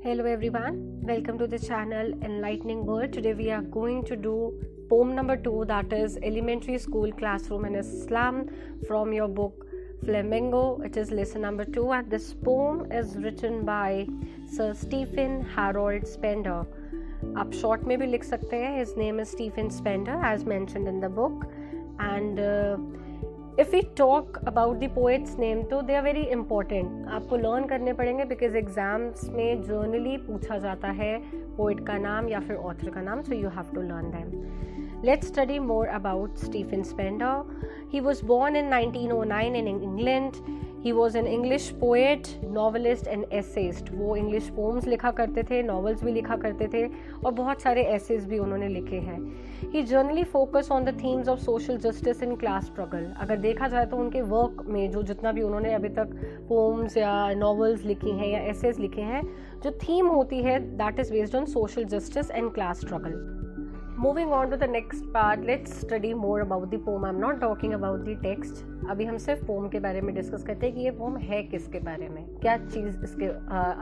Hello everyone, welcome to the channel Enlightening World. Today we are going to do poem number 2, that is Elementary School Classroom in Islam, from your book Flamingo. It is lesson number 2 and this poem is written by Sir Stephen Harold Spender. आप short में भी लिख सकते हैं. His name is Stephen Spender as mentioned in the book. And if we talk about the poet's name, तो they are very important. आपको learn करने पड़ेंगे because exams में generally पूछा जाता है poet का नाम या फिर author का नाम, so you have to learn them. Let's study more about Stephen Spender. He was born in 1909 in England. He was an English poet, novelist and essayist. वो English poems लिखा करते थे, novels भी लिखा करते थे और बहुत सारे essays भी उन्होंने लिखे हैं. He generally focus on the themes of social justice and class struggle. अगर देखा जाए तो उनके वर्क में जो जितना भी उन्होंने अभी तक poems या novels लिखी हैं या essays लिखे हैं, जो theme होती है that is based on social justice and class struggle. Moving on to the next part, let's study more about the poem. I'm not talking about the text. अभी हम सिर्फ पोम के बारे में डिस्कस करते हैं कि ये पोम है किसके बारे में, क्या चीज़ इसके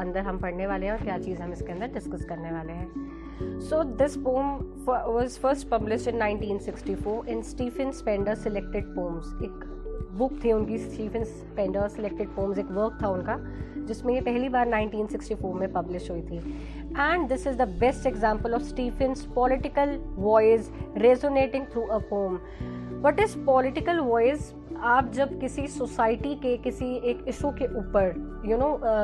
अंदर हम पढ़ने वाले हैं और क्या चीज़ हम इसके अंदर डिस्कस करने वाले हैं. So this poem was first published in 1964 in Stephen Spender Selected Poems. एक बुक थी उनकी, स्टीफन स्पेंडर सिलेक्टेड पोम्स, एक वर्क था उनका जिसमें ये पहली बार 1964 में पब्लिश हुई थी. And this is the best example of Stephen's political voice resonating through a poem. What is political voice? आप जब किसी सोसाइटी के किसी एक इशू के ऊपर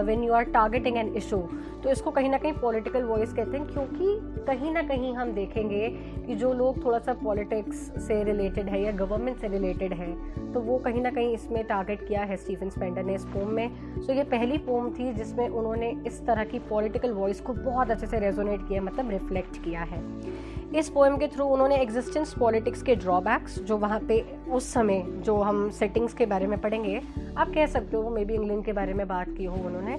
when you are targeting an issue, तो इसको कहीं ना कहीं पॉलिटिकल वॉइस कहते हैं, क्योंकि कहीं ना कहीं हम देखेंगे कि जो लोग थोड़ा सा पॉलिटिक्स से रिलेटेड है या गवर्नमेंट से रिलेटेड है, तो वो कहीं ना कहीं इसमें टारगेट किया है स्टीफन स्पेंडर ने इस पोम में. सो ये पहली पोम थी जिसमें उन्होंने इस तरह की पॉलिटिकल वॉइस को बहुत अच्छे से रेजोनेट किया, मतलब रिफ्लेक्ट किया है. इस पोएम के थ्रू उन्होंने एग्जिस्टेंस पॉलिटिक्स के ड्रॉबैक्स, जो वहाँ पे उस समय जो हम सेटिंग्स के बारे में पढ़ेंगे, आप कह सकते हो मे बी इंग्लैंड के बारे में बात की हो उन्होंने,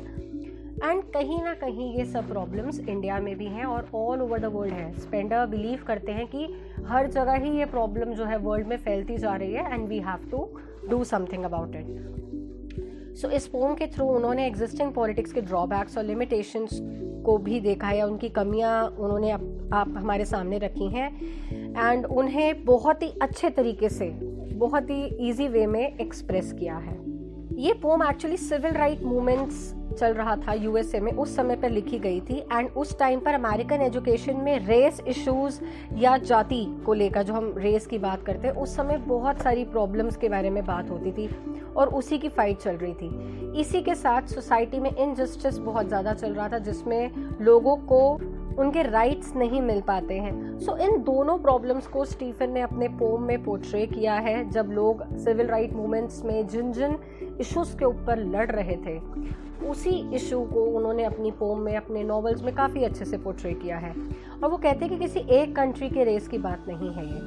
एंड कहीं ना कहीं ये सब प्रॉब्लम्स इंडिया में भी हैं और ऑल ओवर द वर्ल्ड है. स्पेंडर बिलीव करते हैं कि हर जगह ही ये प्रॉब्लम जो है वर्ल्ड में फैलती जा रही है and we have to do something about it. So इस पोम के थ्रू उन्होंने एग्जिस्टिंग पॉलिटिक्स के ड्रॉबैक्स और लिमिटेशंस को भी देखा है, उनकी कमियां उन्होंने आप हमारे सामने रखी हैं एंड उन्हें बहुत ही अच्छे तरीके से, बहुत ही इजी वे में एक्सप्रेस किया है. ये poem actually civil right movements चल रहा था यूएसए में, उस समय पर लिखी गई थी एंड उस टाइम पर अमेरिकन एजुकेशन में रेस इश्यूज या जाति को लेकर, जो हम रेस की बात करते हैं, उस समय बहुत सारी प्रॉब्लम्स के बारे में बात होती थी और उसी की फाइट चल रही थी. इसी के साथ सोसाइटी में इनजस्टिस बहुत ज़्यादा चल रहा था जिसमें लोगों को उनके राइट्स नहीं मिल पाते हैं. सो इन दोनों प्रॉब्लम्स को स्टीफन ने अपने पोम में पोर्ट्रे किया है. जब लोग सिविल राइट मूवमेंट्स में जिन जिन इश्यूज़ के ऊपर लड़ रहे थे, उसी इशू को उन्होंने अपनी पोम में, अपने नॉवेल्स में काफ़ी अच्छे से पोर्ट्रे किया है. और वो कहते हैं कि किसी एक कंट्री के रेस की बात नहीं है, ये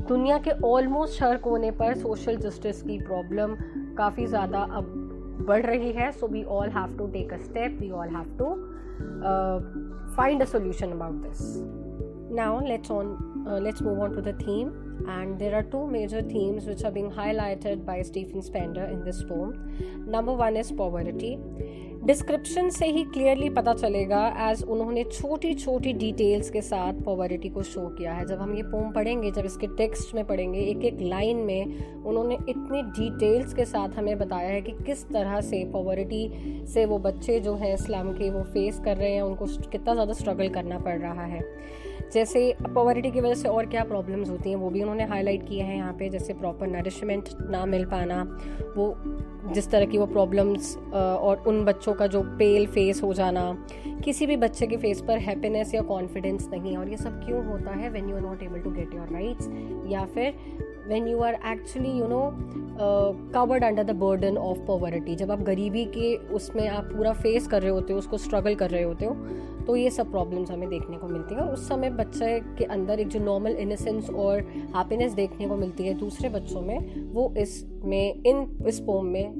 दुनिया के ऑलमोस्ट हर कोने पर सोशल जस्टिस की प्रॉब्लम काफ़ी ज़्यादा अब बढ़ रही है. So we all have to take a step, we all have to find a solution about this. Now let's move on to the theme, and there are two major themes which are being highlighted by Stephen Spender in this poem. Number one is poverty. Description से ही clearly पता चलेगा as उन्होंने छोटी छोटी details के साथ poverty को show किया है. जब हम ये पोम पढ़ेंगे, जब इसके टेक्स्ट में पढ़ेंगे, एक एक लाइन में उन्होंने इतनी डिटेल्स के साथ हमें बताया है कि किस तरह से पॉवर्टी से वो बच्चे जो हैं इस्लाम के, वो फेस कर रहे हैं, उनको कितना ज़्यादा स्ट्रगल करना पड़ रहा है. जैसे पॉवर्टी की वजह से और क्या प्रॉब्लम्स होती हैं वो भी उन्होंने हाईलाइट किए हैं यहाँ पे. जैसे प्रॉपर नरिशमेंट ना मिल पाना, वो जिस तरह की वो प्रॉब्लम्स, और उन बच्चों का जो पेल फेस हो जाना, किसी भी बच्चे के फेस पर हैप्पीनेस या कॉन्फिडेंस नहीं. और ये सब क्यों होता है? When you are not able to get your rights, या फिर when you are actually covered under the burden of poverty. जब आप गरीबी के उसमें आप पूरा फेस कर रहे होते हो, उसको स्ट्रगल कर रहे होते हो, तो ये सब प्रॉब्लम्स हमें देखने को मिलती हैं. और उस समय बच्चे के अंदर एक जो नॉर्मल इनोसेंस और हैप्पीनेस देखने को मिलती है दूसरे बच्चों में, वो इस पोम में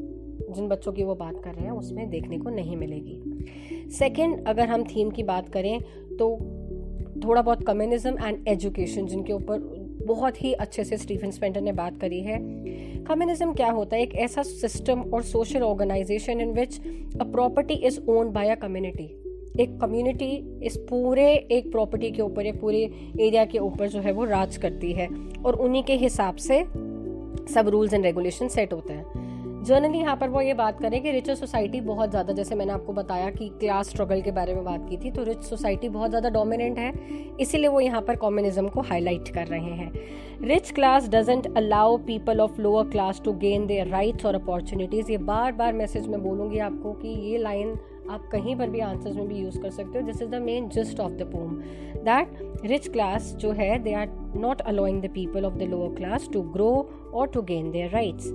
जिन बच्चों की वो बात कर रहे हैं उसमें देखने को नहीं मिलेगी. सेकेंड, अगर हम थीम की बात करें तो थोड़ा बहुत कम्युनिज्म एंड एजुकेशन, जिनके ऊपर बहुत ही अच्छे से स्टीफन स्पेंडर ने बात करी है. कम्युनिज्म क्या होता है? एक ऐसा सिस्टम और social organisation in which a property is owned by a community. एक कम्युनिटी इस पूरे एक प्रॉपर्टी के ऊपर, एक पूरे एरिया के ऊपर जो है वो राज करती है और उन्हीं के हिसाब से सब रूल्स एंड रेगुलेशन सेट होते हैं। जनरली यहाँ पर वो ये बात करें कि रिचर सोसाइटी बहुत ज़्यादा, जैसे मैंने आपको बताया कि क्लास स्ट्रगल के बारे में बात की थी, तो रिच सोसाइटी बहुत ज़्यादा डोमिनेंट है, इसीलिए वो यहाँ पर कम्युनिज्म को हाईलाइट कर रहे हैं। Rich class doesn't allow people of lower class to gain their rights और अपॉर्चुनिटीज़। ये बार बार मैसेज में बोलूँगी आपको कि ये लाइन आप कहीं पर भी आंसर्स में भी यूज़ कर सकते हो। This is the main gist of the poem, that rich class जो है they are not allowing the people of the lower class to grow और to gain their rights.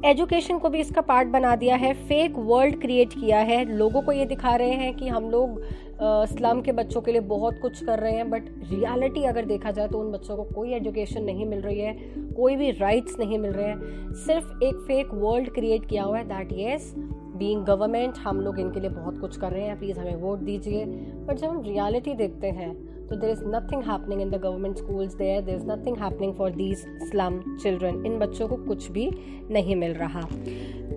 Education को भी इसका पार्ट बना दिया है, फेक वर्ल्ड क्रिएट किया है, लोगों को ये दिखा रहे हैं कि हम लोग स्लम के बच्चों के लिए बहुत कुछ कर रहे हैं, बट रियलिटी अगर देखा जाए तो उन बच्चों को कोई एजुकेशन नहीं मिल रही है, कोई भी राइट्स नहीं मिल रहे हैं। सिर्फ एक फेक वर्ल्ड क्रिएट किया हुआ है दैट येस बीइंग गवर्नमेंट हम लोग इनके लिए बहुत कुछ कर रहे हैं, प्लीज़ हमें वोट दीजिए। बट जब हम रियलिटी देखते हैं तो there is nothing happening in the government schools, there is nothing happening for these slum children. इन बच्चों को कुछ भी नहीं मिल रहा।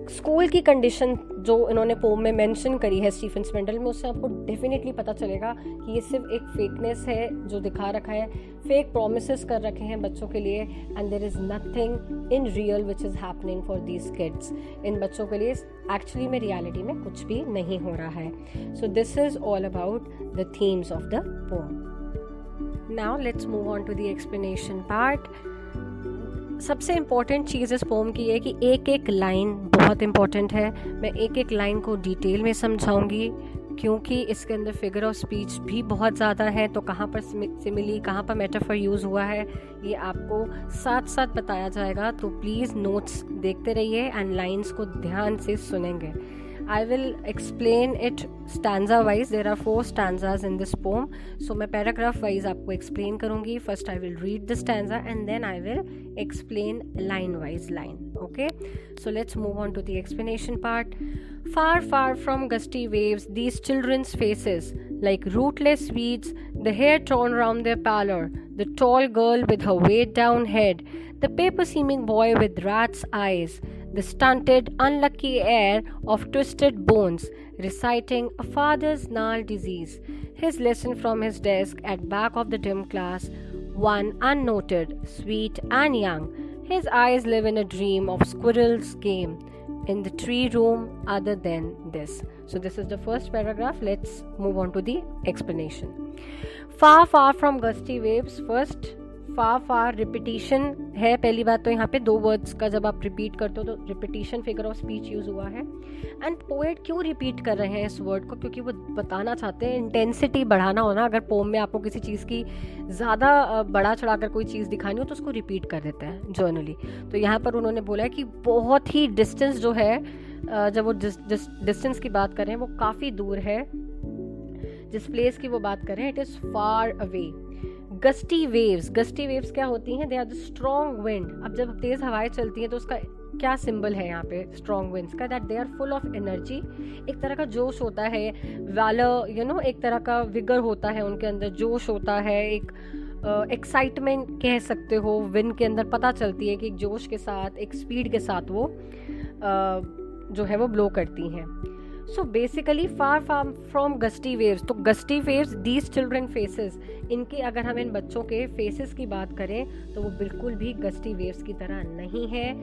स्कूल की कंडीशन जो इन्होंने पोम में मेंशन करी है स्टीफन स्पेंडल में, उससे आपको डेफिनेटली पता चलेगा कि ये सिर्फ एक फेकनेस है जो दिखा रखा है, फेक प्रोमिसेस कर रखे हैं बच्चों के लिए, and there is nothing in real which is happening for these kids. इन बच्चों के लिए एक्चुअली में रियलिटी में कुछ भी नहीं हो रहा है। So this is all about the themes of the pome. Now let's move on to the explanation part. सबसे इम्पॉर्टेंट चीज़ इस पोम की है कि एक एक लाइन बहुत इम्पॉर्टेंट है। मैं एक एक लाइन को डिटेल में समझाऊंगी क्योंकि इसके अंदर फिगर ऑफ स्पीच भी बहुत ज़्यादा है, तो कहाँ पर सिमिली, कहाँ पर मेटाफर यूज़ हुआ है, ये आपको साथ साथ बताया जाएगा। तो प्लीज़ नोट्स देखते रहिए एंड लाइन्स को ध्यान से सुनेंगे। I will explain it stanza wise. There are 4 stanzas in this poem. So मैं paragraph wise आपको explain करूँगी. First I will read the stanza and then I will explain line wise line. Okay? So let's move on to the explanation part. Far, far from gusty waves, these children's faces, like rootless weeds, the hair torn round their pallor, the tall girl with her weighed down head, the paper-seeming boy with rat's eyes, the stunted, unlucky heir of twisted bones, reciting a father's gnarled disease, his lesson from his desk at back of the dim class, one unnoted, sweet and young. His eyes live in a dream of squirrel's game, in the tree room other than this. So this is the first paragraph. Let's move on to the explanation. Far, far from gusty waves. First, far, far repetition है। पहली बात तो यहाँ पे 2 words का जब आप repeat करते हो तो repetition figure of speech use हुआ है। एंड पोएट क्यों रिपीट कर रहे हैं इस वर्ड को? क्योंकि वो बताना चाहते हैं, इंटेंसिटी बढ़ाना हो ना, अगर पोम में आपको किसी चीज़ की ज़्यादा बड़ा चढ़ा कर कोई चीज़ दिखानी हो तो उसको रिपीट कर देते हैं जर्नली। तो यहाँ पर उन्होंने बोला है कि बहुत ही डिस्टेंस जो है, जब वो डिस्टेंस की बात करें वो काफ़ी दूर है, जिस प्लेस की वो बात करें it is far away. Gusty waves क्या होती हैं? They are the strong wind. अब जब तेज़ हवाएं चलती हैं तो उसका क्या सिंबल है यहाँ पे स्ट्रॉन्ग विंड्स का? That they are full of energy. एक तरह का जोश होता है, वैलर एक तरह का विगर होता है उनके अंदर, जोश होता है, एक एक्साइटमेंट कह सकते हो। विंड के अंदर पता चलती है कि एक जोश के साथ, एक स्पीड के साथ वो जो है वो ब्लो करती हैं। So basically far far from gusty waves, तो gusty waves these children faces, इनके अगर हम इन बच्चों के फेसेस की बात करें तो वो बिल्कुल भी गस्टी वेव्स की तरह नहीं है।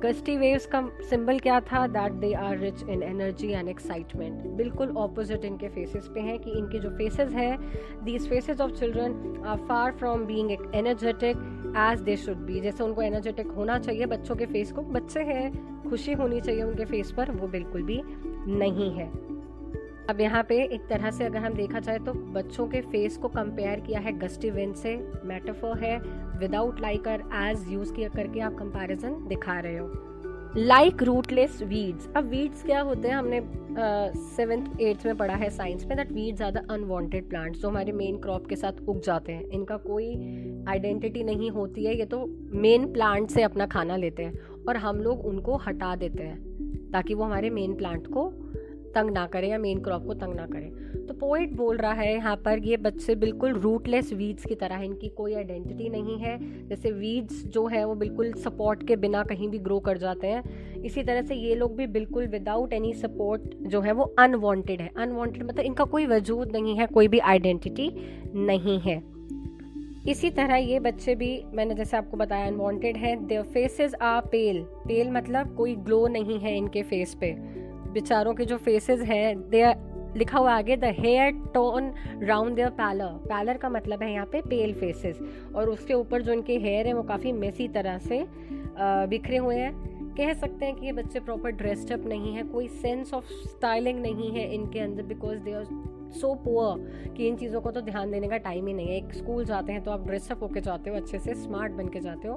गस्टी वेव्स का सिंबल क्या था? That they are rich in energy and excitement. बिल्कुल ऑपोजिट इनके फेसेस पे हैं कि इनके जो फेसेस हैं, these faces of children are far from being energetic as they should be. जैसे उनको एनर्जेटिक होना चाहिए बच्चों के फेस को, बच्चे हैं, खुशी होनी चाहिए उनके फेस पर, वो बिल्कुल भी नहीं है। अब यहाँ पे एक तरह से अगर हम देखा जाए तो बच्चों के फेस को कंपेयर किया है गस्टी विंड से। मेटाफर है, विदाउट लाइक और एज यूज किया करके आप कंपैरिजन दिखा रहे हो। Like rootless weeds. अब वीड्स क्या होते हैं? हमने 7th 8th में पढ़ा है साइंस में, that weeds are the unwanted plants जो हमारे मेन क्रॉप के साथ उग जाते हैं। इनका कोई आइडेंटिटी नहीं होती है, ये तो मेन प्लांट से अपना खाना लेते हैं और हम लोग उनको हटा देते हैं ताकि वो हमारे मेन प्लांट को तंग ना करें या मेन क्रॉप को तंग ना करें। तो पोएट बोल रहा है यहाँ पर ये बच्चे बिल्कुल रूटलेस वीड्स की तरह है, इनकी कोई आइडेंटिटी नहीं है। जैसे वीड्स जो है वो बिल्कुल सपोर्ट के बिना कहीं भी ग्रो कर जाते हैं, इसी तरह से ये लोग भी बिल्कुल विदाउट एनी सपोर्ट जो है वो अनवांटेड है। अनवांटेड मतलब इनका कोई वजूद नहीं है, कोई भी आइडेंटिटी नहीं है। इसी तरह ये बच्चे भी, मैंने जैसे आपको बताया, अनवांटेड है। देयर फेसेस आर पेल। पेल मतलब कोई ग्लो नहीं है इनके फेस पे। बेचारों के जो फेसेस हैं, दे लिखा हुआ आगे the hair torn round their pallor. Pallor का मतलब है यहाँ पे पेल फेसेस, और उसके ऊपर जो इनके हेयर है वो काफ़ी मेसी तरह से बिखरे हुए हैं। कह सकते हैं कि ये बच्चे प्रॉपर ड्रेस्ड अप नहीं है, कोई सेंस ऑफ स्टाइलिंग नहीं है इनके अंदर, because they are so poor कि इन चीज़ों को तो ध्यान देने का टाइम ही नहीं है। एक स्कूल जाते हैं तो आप ड्रेसअप होके जाते हो, अच्छे से स्मार्ट बन के जाते हो,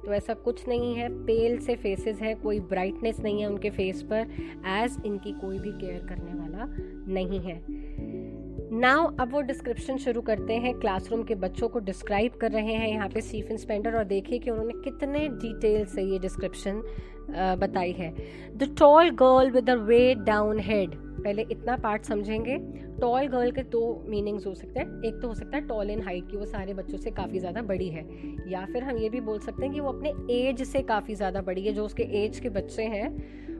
तो ऐसा कुछ नहीं है। पेल से फेसेस है, कोई ब्राइटनेस नहीं है उनके फेस पर, एज इनकी कोई भी केयर करने वाला नहीं है। नाउ अब वो डिस्क्रिप्शन शुरू करते हैं, क्लासरूम के बच्चों को डिस्क्राइब कर रहे हैं यहाँ पे स्टीफन स्पेंडर, और देखिए कि उन्होंने कितने डिटेल से ये डिस्क्रिप्शन बताई है। The tall girl with the way down head. पहले इतना पार्ट समझेंगे। टॉल गर्ल के दो मीनिंग्स हो सकते हैं। एक तो हो सकता है टॉल इन हाइट की वो सारे बच्चों से काफ़ी ज़्यादा बड़ी है, या फिर हम ये भी बोल सकते हैं कि वो अपने एज से काफ़ी ज़्यादा बड़ी है। जो उसके एज के बच्चे हैं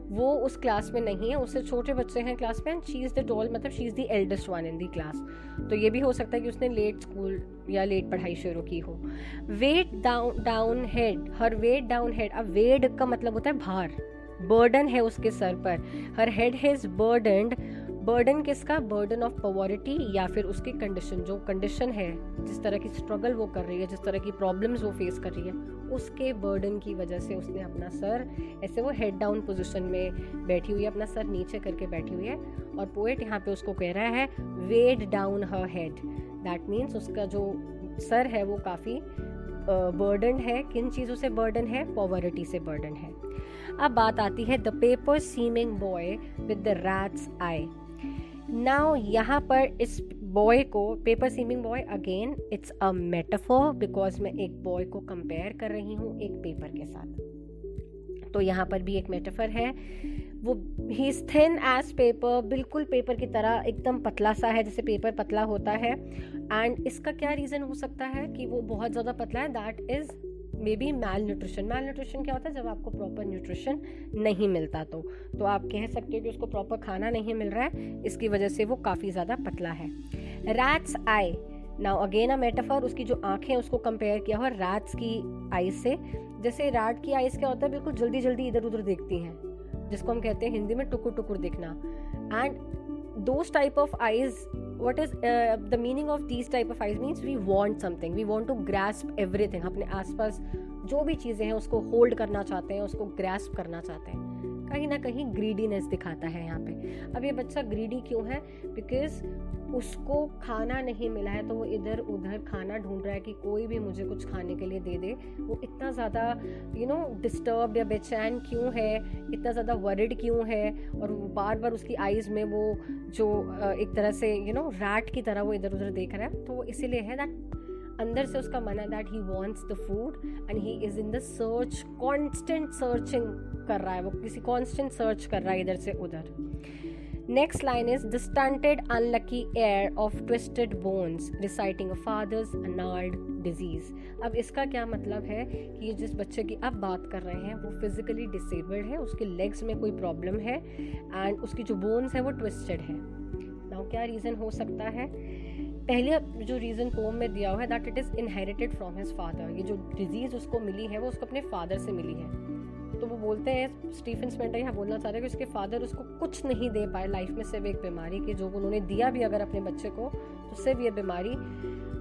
वो उस क्लास में नहीं है, उससे छोटे बच्चे हैं क्लास में, and she is the tall मतलब she is the eldest one in the class. तो ये भी हो सकता है कि उसने लेट स्कूल या लेट पढ़ाई शुरू की हो। वेट डाउन हेड, हर वेट डाउन हेड। अब वेट का मतलब होता है भार, बर्डन है उसके सर पर। हर हेड हैज बर्डनड। बर्डन किसका? बर्डन ऑफ पॉवर्टी, या फिर उसकी कंडीशन, जो कंडीशन है, जिस तरह की स्ट्रगल वो कर रही है, जिस तरह की प्रॉब्लम्स वो फेस कर रही है, उसके बर्डन की वजह से उसने अपना सर ऐसे, वो हेड डाउन पोजीशन में बैठी हुई है, अपना सर नीचे करके बैठी हुई है। और पोएट यहाँ पे उसको कह रहा है weighed down her head. That means उसका जो सर है वो काफ़ी बर्डन है। किन चीज़ों से बर्डन है? पॉवर्टी से बर्डन है। अब बात आती है the paper seeming boy with the rat's eye. Now यहाँ पर इस बॉय को, paper seeming boy, again it's a metaphor, because मैं एक बॉय को कंपेयर कर रही हूँ एक पेपर के साथ। तो यहाँ पर भी एक मेटाफर है। वो he is thin as paper, बिल्कुल पेपर की तरह एकदम पतला सा है, जैसे पेपर पतला होता है। एंड इसका क्या रीज़न हो सकता है कि वो बहुत ज़्यादा पतला है? That is maybe malnutrition. Malnutrition क्या होता है? जब आपको प्रॉपर न्यूट्रिशन नहीं मिलता तो आप कह सकते हो कि उसको प्रॉपर खाना नहीं मिल रहा है, इसकी वजह से वो काफ़ी ज़्यादा पतला है। Rats eye, now again a metaphor. उसकी जो आँखें उसको कंपेयर किया हुआ रैट्स की आई से। जैसे रैट की आइज़ क्या होता है? बिल्कुल जल्दी जल्दी इधर उधर देखती हैं, जिसको हम कहते हैं हिंदी में टुकुर टुकुर देखना। And those type of eyes, what is the meaning of these type of eyes? Means we want something, we want to grasp everything. अपने आसपास जो भी चीज़ें हैं उसको होल्ड करना चाहते हैं, उसको ग्रैस्प करना चाहते हैं। कहीं ना कहीं ग्रीडीनेस दिखाता है यहाँ पे। अब ये बच्चा ग्रीडी क्यों है? बिकॉज उसको खाना नहीं मिला है, तो वो इधर उधर खाना ढूंढ रहा है कि कोई भी मुझे कुछ खाने के लिए दे दे। वो इतना ज़्यादा डिस्टर्ब या बेचैन क्यों है, इतना ज़्यादा वरिड क्यों है, और वो बार बार उसकी आइज़ में वो जो एक तरह से रैट की तरह वो इधर उधर देख रहा है। तो वो इसीलिए है दैट अंदर से उसका मन है that he wants the food and he is in the search, constant searching कर रहा है, वो किसी कॉन्स्टेंट सर्च कर रहा है इधर से उधर। Next line is the stunted unlucky heir of twisted bones reciting a father's gnarled disease। अब इसका क्या मतलब है कि ये जिस बच्चे की अब बात कर रहे हैं वो फिजिकली डिसेबल्ड है, उसके लेग्स में कोई प्रॉब्लम है एंड उसकी जो बोन्स है वो ट्विस्टेड है। नाउ क्या रीज़न हो सकता है? पहले जो रीज़न पोम में दिया हुआ है that it is inherited from his father. ये जो डिजीज़ उसको मिली है वो उसको अपने फादर से मिली है। तो वो बोलते हैं, स्टीफन स्पेंडर यहाँ बोलना चाह रहे हैं कि उसके फादर उसको कुछ नहीं दे पाए लाइफ में, सिर्फ एक बीमारी की, जो उन्होंने दिया भी अगर अपने बच्चे को तो सिर्फ ये बीमारी।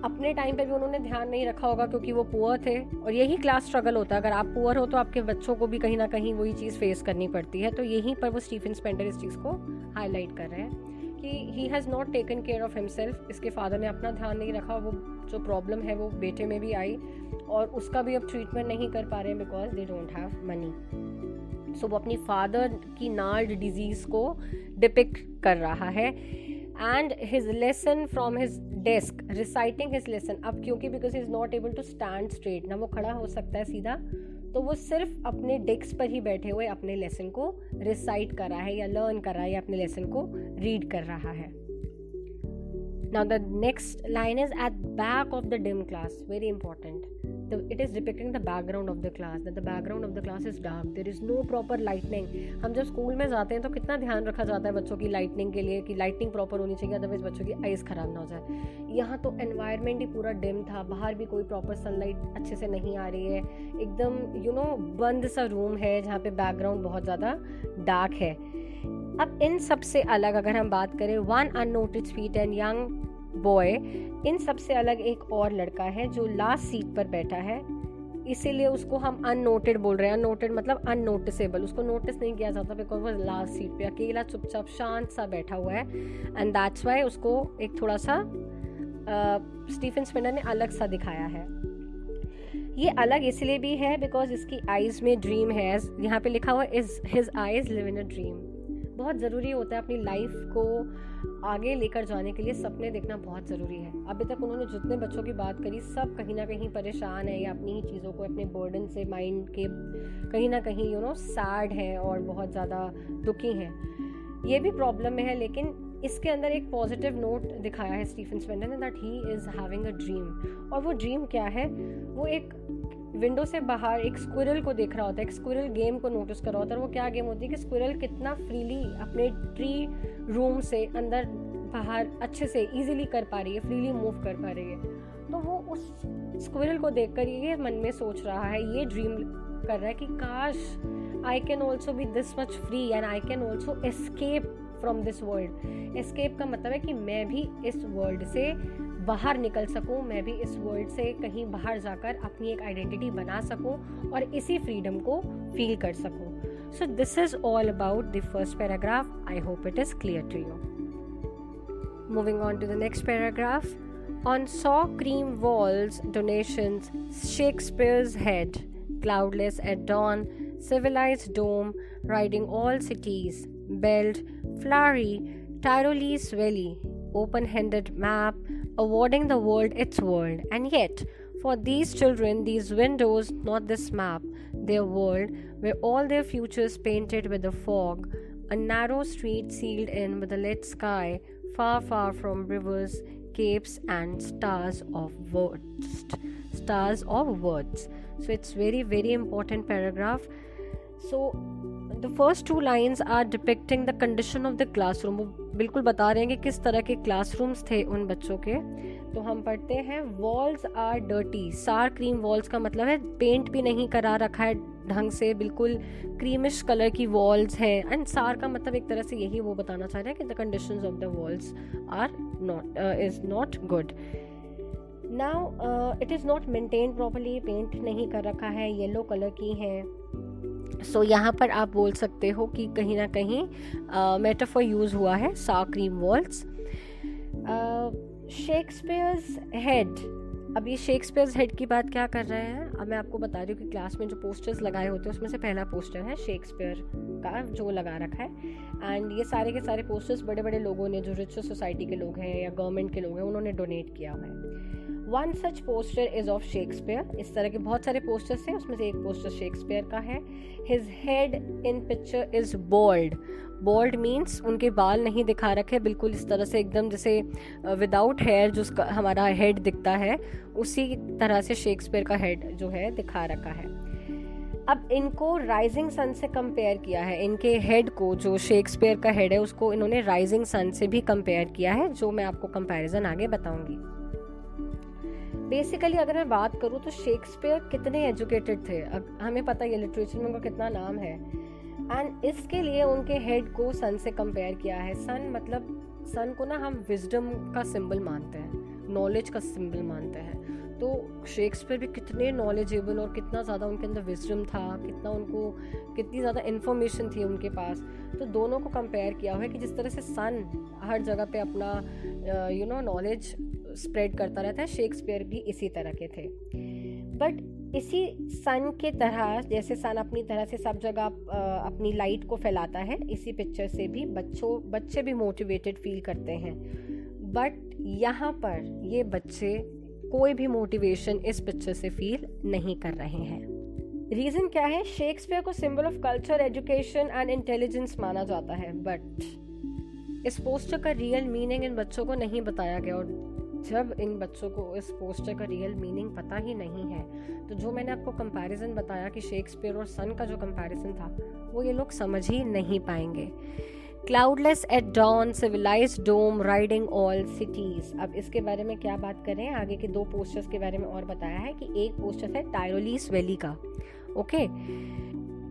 अपने टाइम पे भी उन्होंने ध्यान नहीं रखा होगा क्योंकि वो पुअर थे, और यही क्लास स्ट्रगल होता है। अगर आप पुअर हो तो आपके बच्चों को भी कहीं ना कहीं वही चीज़ फेस करनी पड़ती है। तो यहीं पर वो स्टीफन स्पेंडर इस चीज़ को हाईलाइट कर रहे हैं कि he has not taken care of himself. इसके फादर ने अपना ध्यान नहीं रखा, वो जो प्रॉब्लम है वो बेटे में भी आई, और उसका भी अब ट्रीटमेंट नहीं कर पा रहे हैं because they don't have money. So वो अपनी फादर की नार्ड डिजीज़ को डिपिक्ट कर रहा है। And his lesson from his desk, reciting his lesson. अब क्योंकि because he is not able to stand straight, ना वो खड़ा हो सकता है सीधा, तो वो सिर्फ अपने डेस्क पर ही बैठे हुए अपने लेसन को रिसाइट कर रहा है या लर्न कर रहा है या अपने लेसन को रीड कर रहा है। Now the next line is at back of the dim class, very important. It is depicting the background of the class, that the background of the class is dark, there is no proper lightning. हम जब school में जाते हैं तो कितना ध्यान रखा जाता है बच्चों की लाइटनिंग के लिए कि लाइटनिंग प्रॉपर होनी चाहिए, अदरवाइज बच्चों की आइज़ ख़राब ना हो जाए। यहाँ तो एनवायरनमेंट ही पूरा डिम था, बाहर भी कोई प्रॉपर सनलाइट अच्छे से नहीं आ रही है, एकदम बंद सा रूम है जहाँ पे बैकग्राउंड बहुत ज़्यादा डार्क है। अब इन सब से अलग अगर हम बात करें, one unnoticed feat and young boy, इन सब से अलग एक और लड़का है जो लास्ट सीट पर बैठा है, इसीलिए उसको हम अननोटेड बोल रहे हैं। अननोटेड मतलब अननोटिसेबल, उसको नोटिस नहीं किया जाता बिकॉज वो लास्ट सीट पे अकेला चुपचाप शांत सा बैठा हुआ है, एंड दैट्स वाई उसको एक थोड़ा सा स्टीफन स्पिनर ने अलग सा दिखाया है। ये अलग इसलिए भी है बिकॉज इसकी आइज़ में ड्रीम है, यहाँ पे लिखा हुआ is his eyes live in a dream. बहुत ज़रूरी होता है अपनी लाइफ को आगे लेकर जाने के लिए सपने देखना बहुत ज़रूरी है। अभी तक उन्होंने जितने बच्चों की बात करी सब कहीं ना कहीं परेशान है या अपनी ही चीज़ों को, अपने बर्डन से माइंड के कहीं ना कहीं सैड हैं और बहुत ज़्यादा दुखी हैं। ये भी प्रॉब्लम में है, लेकिन इसके अंदर एक पॉजिटिव नोट दिखाया है स्टीफन स्पिनर ने, that he is having a dream. और वो ड्रीम क्या है, वो एक विंडो से बाहर एक स्क्विरल को देख रहा होता है, एक स्क्विरल गेम को नोटिस कर रहा होता है। वो क्या गेम होती है कि स्क्विरल कितना फ्रीली अपने ट्री रूम से अंदर बाहर अच्छे से इजीली कर पा रही है, फ्रीली मूव कर पा रही है। तो वो उस स्क्विरल को देखकर ये मन में सोच रहा है, ये ड्रीम कर रहा है कि काश I can also be this much free and I can also escape from this world. Escape का मतलब है कि मैं भी इस वर्ल्ड से बाहर निकल सकूं, मैं भी इस वर्ल्ड से कहीं बाहर जाकर अपनी एक आइडेंटिटी बना सकूं और इसी फ्रीडम को फील कर सकूं। So this is all about the first paragraph. I hope it is clear to you. Moving on to the next paragraph. On saw cream walls, donations, Shakespeare's head, cloudless at dawn, civilized dome, riding all cities, belt, flowery, Tyrolese valley, open-handed map, awarding the world its world. And yet, for these children, these windows, not this map, their world, where all their futures painted with the fog, a narrow street sealed in with a lit sky, far, far from rivers, capes and stars of words. So it's very, very important paragraph. So the first two lines are depicting the condition of the classroom. वो बिल्कुल बता रहे हैं कि किस तरह के classrooms थे उन बच्चों के। तो हम पढ़ते हैं, वॉल्स आर डर्टी। सार क्रीम वॉल्स का मतलब है पेंट भी नहीं करा रखा है ढंग से, बिल्कुल क्रीमिश कलर की वॉल्स हैं। एंड सार का मतलब एक तरह से यही वो बताना चाह रहे हैं कि the conditions of the walls are is not good. Now it is not maintain properly, paint नहीं कर रखा है, येलो कलर की है। सो यहाँ पर आप बोल सकते हो कि कहीं ना कहीं मेटाफर यूज़ हुआ है, सार क्रीम वॉल्स। Shakespeare's head. अब ये शेक्सपियर्स हेड की बात क्या कर रहे हैं, अब मैं आपको बता रही हूँ कि क्लास में जो पोस्टर्स लगाए होते हैं उसमें से पहला पोस्टर है शेक्सपियर का जो लगा रखा है। एंड ये सारे के सारे पोस्टर्स बड़े बड़े लोगों ने, जो रिच सोसाइटी के लोग हैं या गवर्नमेंट के लोग हैं, उन्होंने डोनेट किया हुआ है। One such poster is of Shakespeare. इस तरह के बहुत सारे पोस्टर्स हैं, उसमें से एक पोस्टर शेक्सपियर का है। His head in picture is bold. Bold means उनके बाल नहीं दिखा रखे, बिल्कुल इस तरह से एकदम जैसे विदाउट हेयर जो हमारा हेड दिखता है उसी तरह से शेक्सपियर का हेड जो है दिखा रखा है। अब इनको राइजिंग सन से कंपेयर किया है, इनके हेड को, जो शेक्सपियर का हेड है उसको इन्होंने राइजिंग सन से भी कंपेयर किया है, जो मैं आपको कंपैरिजन आगे बताऊंगी। बेसिकली अगर मैं बात करूँ तो शेक्सपियर कितने एजुकेटेड थे, हमें पता है लिटरेचर में उनका कितना नाम है। एंड इसके लिए उनके हेड को सन से कंपेयर किया है। सन मतलब, सन को ना हम विजडम का सिंबल मानते हैं, नॉलेज का सिंबल मानते हैं। तो शेक्सपियर भी कितने नॉलेजेबल और कितना ज़्यादा उनके अंदर विजडम था, कितनी ज़्यादा इन्फॉर्मेशन थी उनके पास। तो दोनों को कंपेयर किया हुआ है कि जिस तरह से सन हर जगह पे अपना नॉलेज स्प्रेड करता रहता है, शेक्सपियर भी इसी तरह के थे। बट इसी सन के तरह, जैसे सन अपनी तरह से सब जगह अपनी लाइट को फैलाता है, इसी पिक्चर से भी बच्चे भी मोटिवेटेड फील करते हैं। बट यहाँ पर ये बच्चे कोई भी मोटिवेशन इस पिक्चर से फील नहीं कर रहे हैं। रीज़न क्या है, शेक्सपियर को symbol of culture, education and intelligence माना जाता है, बट इस पोस्टर का रियल मीनिंग इन बच्चों को नहीं बताया गया, और जब इन बच्चों को इस पोस्टर का रियल मीनिंग पता ही नहीं है तो जो मैंने आपको कंपैरिजन बताया कि शेक्सपियर और सन का जो कंपैरिजन था वो ये लोग समझ ही नहीं पाएंगे। Cloudless at dawn, civilised dome, riding all cities. अब इसके बारे में क्या बात करें, आगे के 2 पोस्टर्स के बारे में और बताया है कि एक पोस्टर है टायरोलीस वैली का। ओके,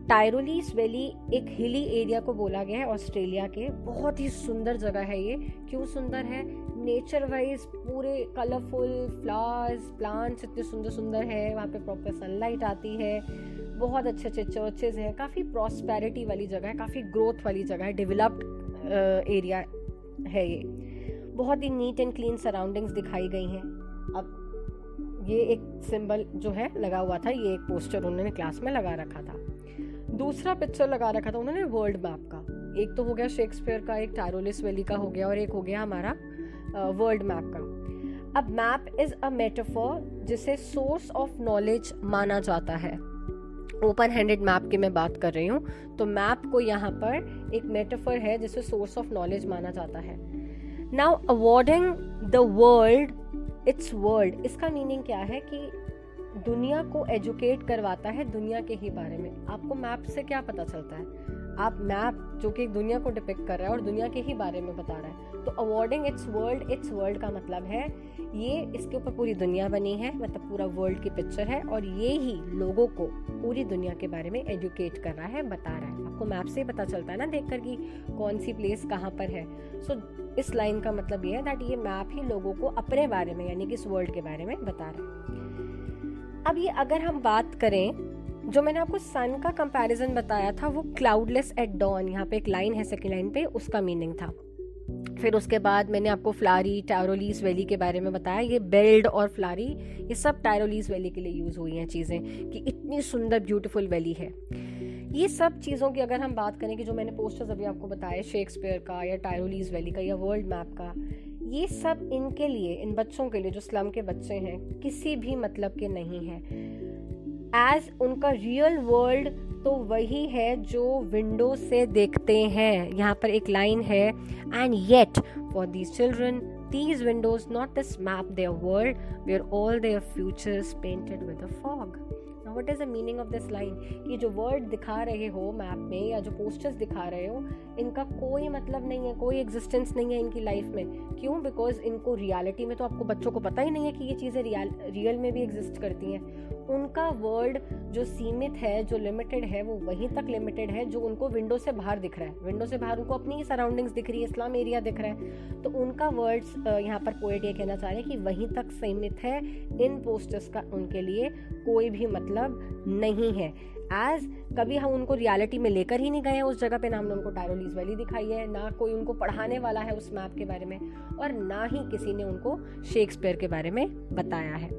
टायरोलीस वैली एक हिली एरिया को बोला गया है ऑस्ट्रेलिया के। बहुत ही सुंदर जगह है ये। क्यों सुंदर है? नेचर वाइज पूरे कलरफुल फ्लावर्स, प्लांट्स इतने सुंदर सुंदर है, वहाँ पे प्रॉपर सनलाइट आती है, बहुत अच्छे अच्छे चर्चेज हैं, काफ़ी प्रॉस्पेरिटी वाली जगह है, काफ़ी ग्रोथ वाली जगह है, डेवलप्ड एरिया है ये। बहुत ही नीट एंड क्लीन सराउंडिंग्स दिखाई गई हैं। अब ये एक सिंबल जो है लगा हुआ था, ये एक पोस्टर उन्होंने क्लास में लगा रखा था। दूसरा पिक्चर लगा रखा था उन्होंने वर्ल्ड मैप का। एक तो हो गया शेक्सपियर का, एक टायरोलिस वैली का हो गया, और एक हो गया हमारा वर्ल्ड मैप का। अब मैप इज अ मेटाफोर जिसे सोर्स ऑफ नॉलेज माना जाता है। ओपन हैंडेड मैप की मैं बात कर रही हूँ, तो मैप को यहाँ पर एक मेटाफोर है जिसे सोर्स ऑफ नॉलेज माना जाता है। Now awarding the world it's world, इसका मीनिंग क्या है कि दुनिया को एजुकेट करवाता है दुनिया के ही बारे में। आपको मैप से क्या पता चलता है? आप मैप जो कि दुनिया को डिपिक्ट कर रहा है और दुनिया के ही बारे में बता रहा है। तो अवॉर्डिंग इट्स वर्ल्ड का मतलब है ये इसके ऊपर पूरी दुनिया बनी है, मतलब पूरा वर्ल्ड की पिक्चर है, और ये ही लोगों को पूरी दुनिया के बारे में एजुकेट कर रहा है, बता रहा है। आपको मैप से ही पता चलता है ना देखकर कि कौन सी प्लेस कहाँ पर है। सो इस लाइन का मतलब ये है दैट ये मैप ही लोगों को अपने बारे में यानी कि इस वर्ल्ड के बारे में बता रहा है। अब ये अगर हम बात करें, जो मैंने आपको सन का कंपैरिजन बताया था वो क्लाउडलेस एट डॉन, यहाँ पे एक लाइन है सेकंड लाइन पे, उसका मीनिंग था। फिर उसके बाद मैंने आपको फ्लारी, टायरोलीस वैली के बारे में बताया। ये बेल्ड और फ्लारी ये सब टायरोलीस वैली के लिए यूज़ हुई हैं चीज़ें, कि इतनी सुंदर ब्यूटीफुल वैली है। ये सब चीज़ों की अगर हम बात करें कि जो मैंने पोस्टर्स अभी आपको बताए शेक्सपियर का या टायरोलीस वैली का या वर्ल्ड मैप का, ये सब इनके लिए, इन बच्चों के लिए जो स्लम के बच्चे हैं, किसी भी मतलब के नहीं है। एज उनका रियल वर्ल्ड तो वही है जो विंडो से देखते हैं। यहाँ पर एक लाइन है, and yet for these children these windows not this map their world where all their futures painted with a fog. Now what is the meaning of this line? ये जो वर्ल्ड दिखा रहे हो मैप में या जो posters दिखा रहे हो, इनका कोई मतलब नहीं है, कोई एग्जिस्टेंस नहीं है इनकी लाइफ में। क्यों? बिकॉज इनको रियलिटी में तो आपको बच्चों को पता ही नहीं है कि ये चीज़ें रियल में भी एग्जिस्ट करती हैं। उनका वर्ल्ड जो सीमित है, जो लिमिटेड है, वो वहीं तक लिमिटेड है जो उनको विंडो से बाहर दिख रहा है। विंडो से बाहर उनको अपनी ही सराउंडिंग्स दिख रही है, इस्लाम एरिया दिख रहा है। तो उनका वर्ड्स यहाँ पर पोएट ये कहना चाह रहे हैं कि वहीं तक सीमित है। इन पोस्टर्स का उनके लिए कोई भी मतलब नहीं है। एज कभी हम उनको रियलिटी में लेकर ही नहीं गए हैं उस जगह पे, ना हमने उनको टायरोलीस वैली दिखाई है, ना कोई उनको पढ़ाने वाला है उस मैप के बारे में, और ना ही किसी ने उनको शेक्सपियर के बारे में बताया है।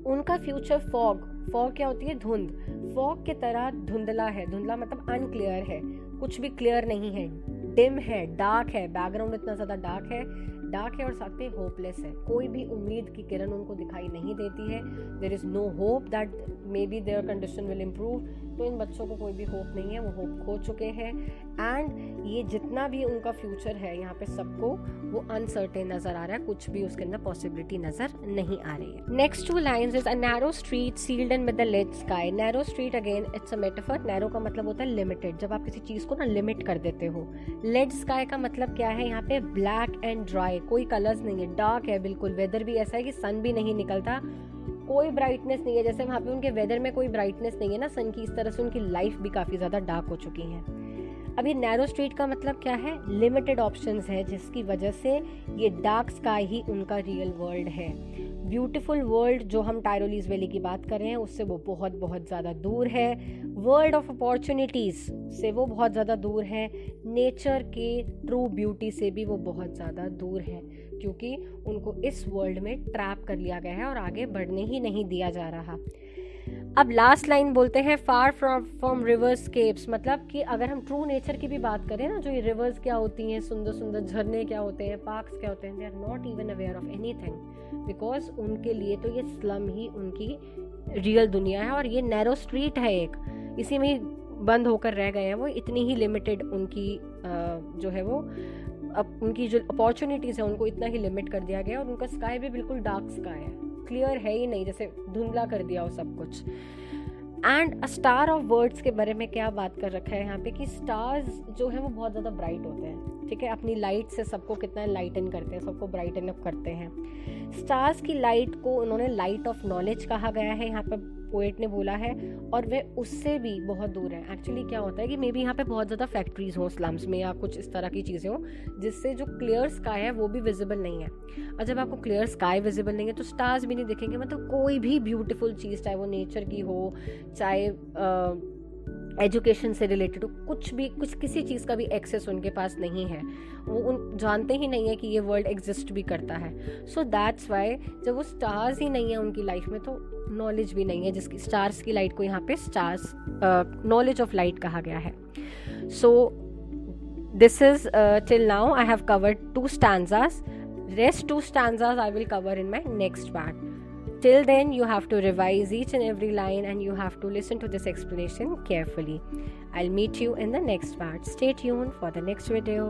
उनका फ्यूचर फॉग क्या होती है? धुंध। फॉग की तरह धुंधला है। धुंधला मतलब अनक्लियर है, कुछ भी क्लियर नहीं है, डिम है, डार्क है, बैकग्राउंड इतना ज़्यादा डार्क है और साथ में होपलेस है। कोई भी उम्मीद की किरण उनको दिखाई नहीं देती है। There is no hope that maybe their condition will improve. तो इन बच्चों को कोई भी होप नहीं है, वो होप खो चुके हैं। एंड ये जितना भी उनका फ्यूचर है यहाँ पे सबको वो अनसर्टेन नज़र आ रहा है, कुछ भी उसके अंदर पॉसिबिलिटी नज़र नहीं आ रही है। Next 2 lines is a narrow street sealed in with the lead sky. Narrow street again it's a metaphor. Narrow का मतलब होता है लिमिटेड, जब आप किसी चीज़ को ना लिमिट कर देते हो। लेड स्काई का मतलब क्या है? यहाँ पे ब्लैक एंड ड्राई, कोई कलर्स नहीं है, डार्क है बिल्कुल। वेदर भी ऐसा है कि सन भी नहीं निकलता, कोई ब्राइटनेस नहीं है। जैसे वहाँ पे उनके वेदर में कोई ब्राइटनेस नहीं है ना सन की, इस तरह से उनकी लाइफ भी काफ़ी ज़्यादा डार्क हो चुकी है। अब ये नैरो स्ट्रीट का मतलब क्या है? लिमिटेड ऑप्शंस है, जिसकी वजह से ये डार्क स्काई ही उनका रियल वर्ल्ड है। ब्यूटीफुल वर्ल्ड जो हम टायरोलीस वैली की बात कर रहे हैं उससे वो बहुत बहुत ज़्यादा दूर है। वर्ल्ड ऑफ अपॉर्चुनिटीज़ से वो बहुत ज़्यादा दूर है। नेचर के ट्रू ब्यूटी से भी वो बहुत ज़्यादा दूर है, क्योंकि उनको इस वर्ल्ड में ट्रैप कर लिया गया है और आगे बढ़ने ही नहीं दिया जा रहा। अब लास्ट लाइन बोलते हैं फार फ्रॉम रिवर्सकेप्स, मतलब कि अगर हम ट्रू नेचर की भी बात करें ना, जो ये रिवर्स क्या होती हैं, सुंदर सुंदर झरने क्या होते हैं, पार्क्स क्या होते हैं, they are not even aware of anything, because उनके लिए तो ये स्लम ही उनकी रियल दुनिया है। और ये नैरो स्ट्रीट है एक, इसी में ही बंद होकर रह गए हैं, वो इतनी ही लिमिटेड उनकी जो है वो अब उनकी जो अपॉर्चुनिटीज़ है उनको इतना ही लिमिट कर दिया गया, और उनका स्काई भी बिल्कुल डार्क स्काई है, क्लियर है ही नहीं, जैसे धुंधला कर दिया हो सब कुछ। And a star of words के बारे में क्या बात कर रखा है यहाँ पे कि स्टार्स जो है वो बहुत ज़्यादा ब्राइट होते हैं, ठीक है, अपनी लाइट से सबको कितना लाइटन करते हैं, सबको ब्राइटन अप करते हैं। स्टार्स की लाइट को उन्होंने लाइट ऑफ नॉलेज कहा गया है, यहाँ पर पोएट ने बोला है, और वह उससे भी बहुत दूर है। एक्चुअली क्या होता है कि मे बी यहाँ पे बहुत ज़्यादा फैक्ट्रीज हों स्लम्स में या कुछ इस तरह की चीज़ें हों जिससे जो क्लियर स्काई है वो भी विजिबल नहीं है, और जब आपको क्लियर स्काई विजिबल नहीं है तो स्टार्स भी नहीं दिखेंगे। मतलब कोई भी ब्यूटीफुल चीज़, चाहे वो नेचर की हो, चाहे एजुकेशन से रिलेटेड हो, कुछ भी, कुछ किसी चीज़ का भी एक्सेस उनके पास नहीं है, वो उन जानते ही नहीं है कि ये वर्ल्ड एग्जिस्ट भी करता है। सो दैट्स वाई जब वो स्टार्स ही नहीं है उनकी लाइफ में तो नॉलेज भी नहीं है, जिसकी स्टार्स की लाइट को यहाँ पे स्टार्स नॉलेज ऑफ लाइट कहा गया है। सो this is till now I have covered 2 stanzas. Rest 2 stanzas I will cover in my next part. Till then, you have to revise each and every line and you have to listen to this explanation carefully. I'll meet you in the next part. Stay tuned for the next video.